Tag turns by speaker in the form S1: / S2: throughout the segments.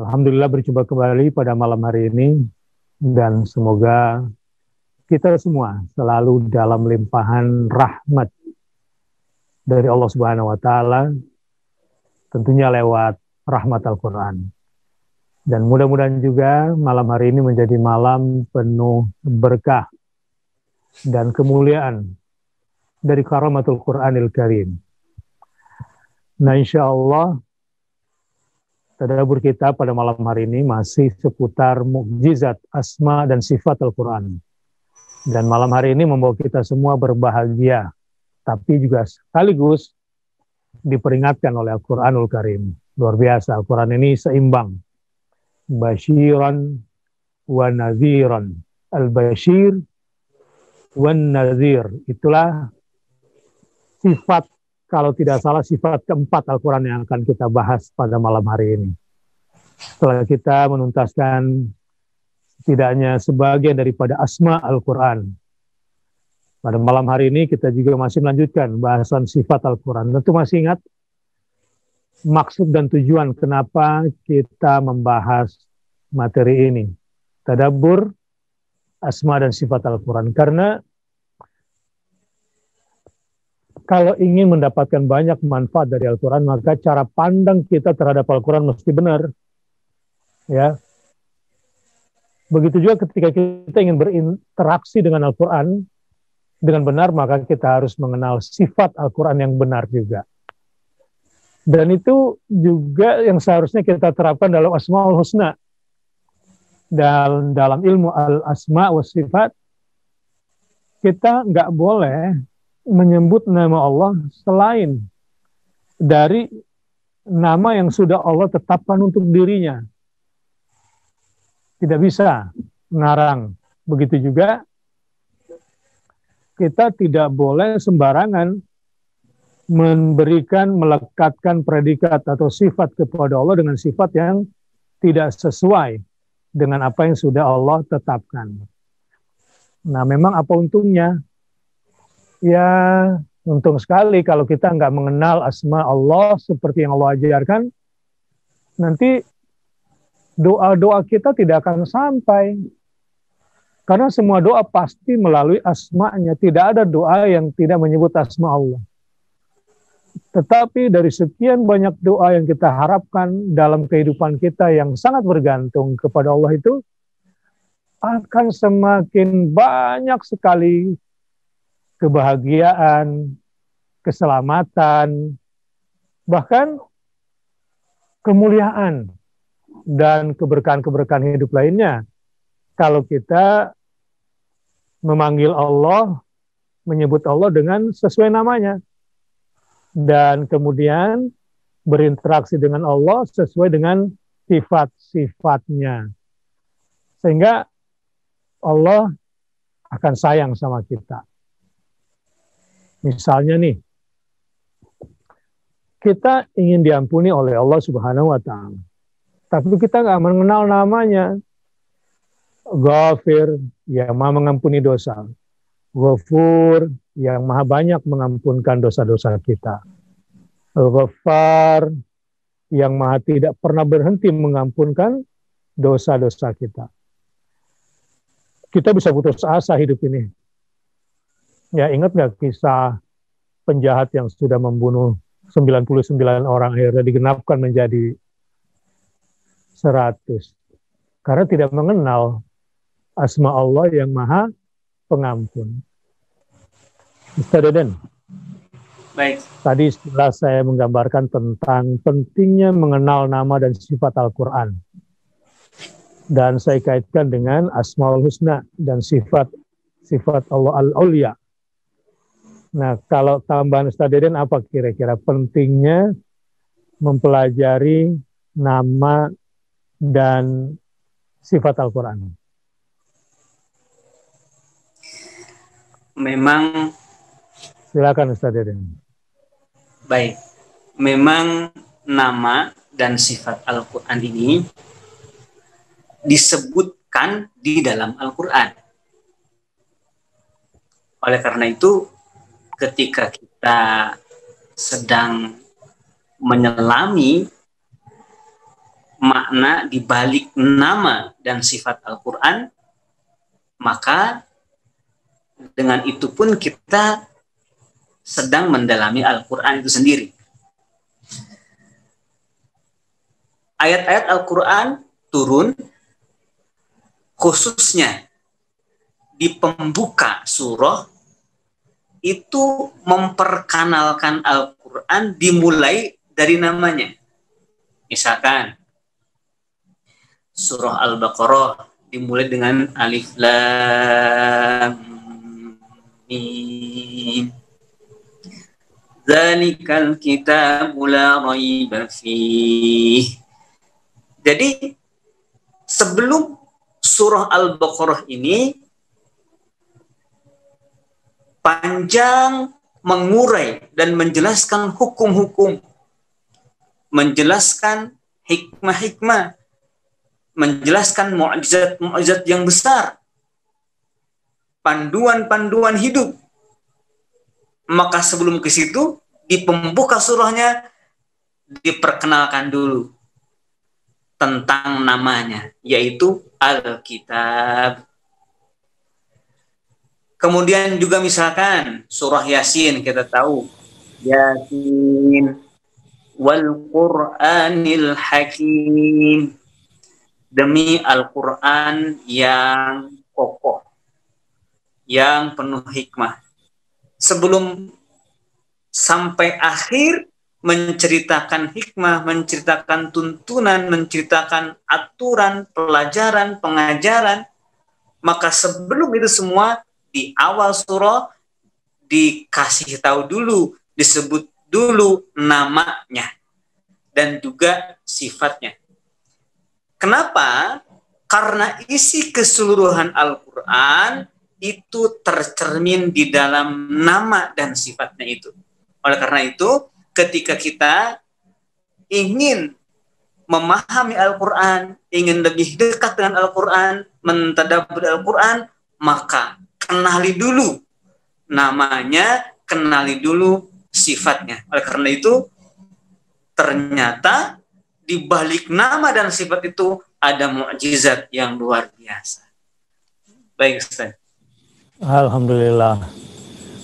S1: Alhamdulillah berjumpa kembali pada malam hari ini dan semoga kita semua selalu dalam limpahan rahmat dari Allah Subhanahu wa taala, tentunya lewat rahmat Al-Qur'an. Dan mudah-mudahan juga malam hari ini menjadi malam penuh berkah dan kemuliaan dari karamatul Qur'anil Karim. Nah, insya Allah tadabbur kita pada malam hari ini masih seputar mukjizat asma dan sifat Al-Quran. Dan malam hari ini membawa kita semua berbahagia, tapi juga sekaligus diperingatkan oleh Al-Quranul Karim. Luar biasa, Al-Quran ini seimbang. Basyiran wa nadhiran. Al-Bashir wa nadhir. Itulah sifat, kalau tidak salah, sifat keempat Al-Quran yang akan kita bahas pada malam hari ini. Setelah kita menuntaskan setidaknya sebagian daripada asma Al-Quran, pada malam hari ini kita juga masih melanjutkan bahasan sifat Al-Quran. Tentu masih ingat maksud dan tujuan kenapa kita membahas materi ini, tadabbur asma dan sifat Al-Quran. Karena kalau ingin mendapatkan banyak manfaat dari Al-Quran, maka cara pandang kita terhadap Al-Quran mesti benar. Ya. Begitu juga ketika kita ingin berinteraksi dengan Al-Quran dengan benar, maka kita harus mengenal sifat Al-Quran yang benar juga. Dan itu juga yang seharusnya kita terapkan dalam Asmaul Husna. Dan dalam ilmu al-asma wa sifat, kita nggak boleh menyebut nama Allah selain dari nama yang sudah Allah tetapkan untuk dirinya. Tidak bisa ngarang. Begitu juga kita tidak boleh sembarangan melekatkan predikat atau sifat kepada Allah dengan sifat yang tidak sesuai dengan apa yang sudah Allah tetapkan. Nah, memang apa untungnya? Ya, untung sekali kalau kita nggak mengenal asma Allah seperti yang Allah ajarkan, nanti doa-doa kita tidak akan sampai. Karena semua doa pasti melalui asma'nya. Tidak ada doa yang tidak menyebut asma Allah. Tetapi dari sekian banyak doa yang kita harapkan dalam kehidupan kita yang sangat bergantung kepada Allah itu, akan semakin banyak sekali kebahagiaan, keselamatan, bahkan kemuliaan dan keberkahan-keberkahan hidup lainnya kalau kita memanggil Allah, menyebut Allah dengan sesuai namanya, dan kemudian berinteraksi dengan Allah sesuai dengan sifat-sifatnya, sehingga Allah akan sayang sama kita. Misalnya nih, kita ingin diampuni oleh Allah Subhanahu wa ta'ala, tapi kita nggak mengenal namanya. Ghafir, yang maha mengampuni dosa. Ghafur, yang maha banyak mengampunkan dosa-dosa kita. Ghaffar, yang maha tidak pernah berhenti mengampunkan dosa-dosa kita. Kita bisa putus asa hidup ini. Ya, ingat nggak kisah penjahat yang sudah membunuh 99 orang akhirnya digenapkan menjadi 100. Karena tidak mengenal asma Allah yang maha pengampun. Ustaz Deden.
S2: Baik.
S1: Tadi setelah saya menggambarkan tentang pentingnya mengenal nama dan sifat Al-Quran. Dan saya kaitkan dengan Asmaul Husna dan sifat Allah Al-Aulia. Nah, kalau tambahan Ustaz Deden apa kira-kira pentingnya mempelajari nama dan sifat Al-Quran?
S2: Memang,
S1: silakan Ustaz Deden.
S2: Baik, memang nama dan sifat Al-Quran ini disebutkan di dalam Al-Quran. Oleh karena itu, ketika kita sedang menyelami makna di balik nama dan sifat Al-Quran, maka dengan itu pun kita sedang mendalami Al-Quran itu sendiri. Ayat-ayat Al-Quran turun khususnya di pembuka surah itu memperkenalkan Al-Quran dimulai dari namanya. Misalkan surah Al-Baqarah dimulai dengan Alif Lam Mim. Dzalikal kitabu la raiba fih. Jadi sebelum surah Al-Baqarah ini panjang mengurai dan menjelaskan hukum-hukum, menjelaskan hikmah-hikmah, menjelaskan mukjizat-mukjizat yang besar, panduan-panduan hidup. Maka sebelum ke situ, di pembuka surahnya diperkenalkan dulu tentang namanya, yaitu Alkitab. Kemudian juga misalkan surah Yasin, kita tahu Yasin wal Qur'anil Hakim, demi Al-Quran yang kokoh, yang penuh hikmah. Sebelum sampai akhir menceritakan hikmah, menceritakan tuntunan, menceritakan aturan, pelajaran, pengajaran, maka sebelum itu semua di awal surah dikasih tahu dulu, disebut dulu namanya dan juga sifatnya. Kenapa? Karena isi keseluruhan Al-Quran itu tercermin di dalam nama dan sifatnya itu. Oleh karena itu, ketika kita ingin memahami Al-Quran, ingin lebih dekat dengan Al-Quran, mentadabbur Al-Quran, maka kenali dulu namanya, kenali dulu sifatnya. Oleh karena itu, ternyata di balik nama dan sifat itu ada mukjizat yang luar biasa. Baik, Ustaz.
S1: Alhamdulillah.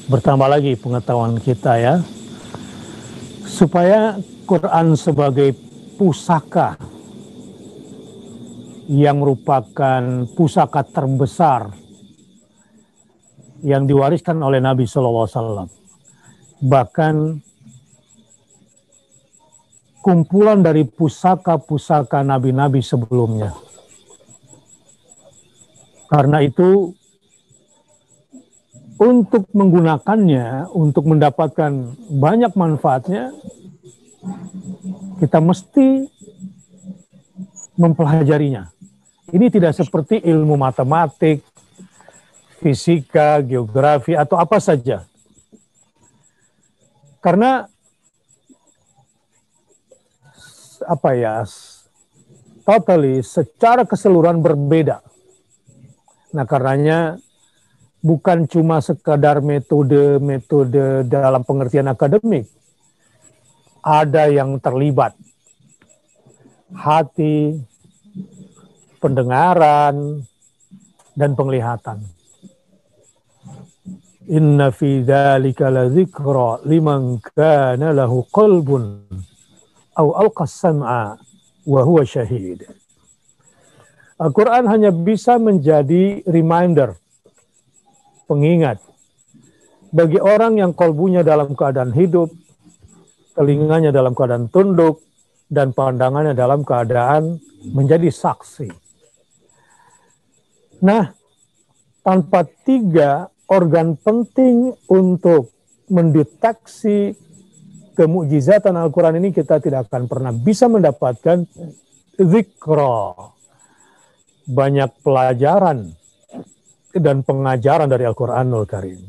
S1: Bertambah lagi pengetahuan kita ya. Supaya Quran sebagai pusaka yang merupakan pusaka terbesar yang diwariskan oleh Nabi SAW. Bahkan kumpulan dari pusaka-pusaka nabi-nabi sebelumnya. Karena itu, untuk menggunakannya, untuk mendapatkan banyak manfaatnya, kita mesti mempelajarinya. Ini tidak seperti ilmu matematik, fisika, geografi, atau apa saja. Karena totally secara keseluruhan berbeda. Nah, karenanya bukan cuma sekadar metode dalam pengertian akademik. Ada yang terlibat. Hati, pendengaran, dan penglihatan. Inna fi dzalika ladzikra liman kana lahu qalbun aw alqa sam'a wa huwa syahid. Al-Quran hanya bisa menjadi reminder, pengingat bagi orang yang kalbunya dalam keadaan hidup, telinganya dalam keadaan tunduk, dan pandangannya dalam keadaan menjadi saksi. Nah, tanpa tiga organ penting untuk mendeteksi kemukjizatan Al-Quran ini, kita tidak akan pernah bisa mendapatkan zikra, banyak pelajaran dan pengajaran dari Al-Quranul Karim.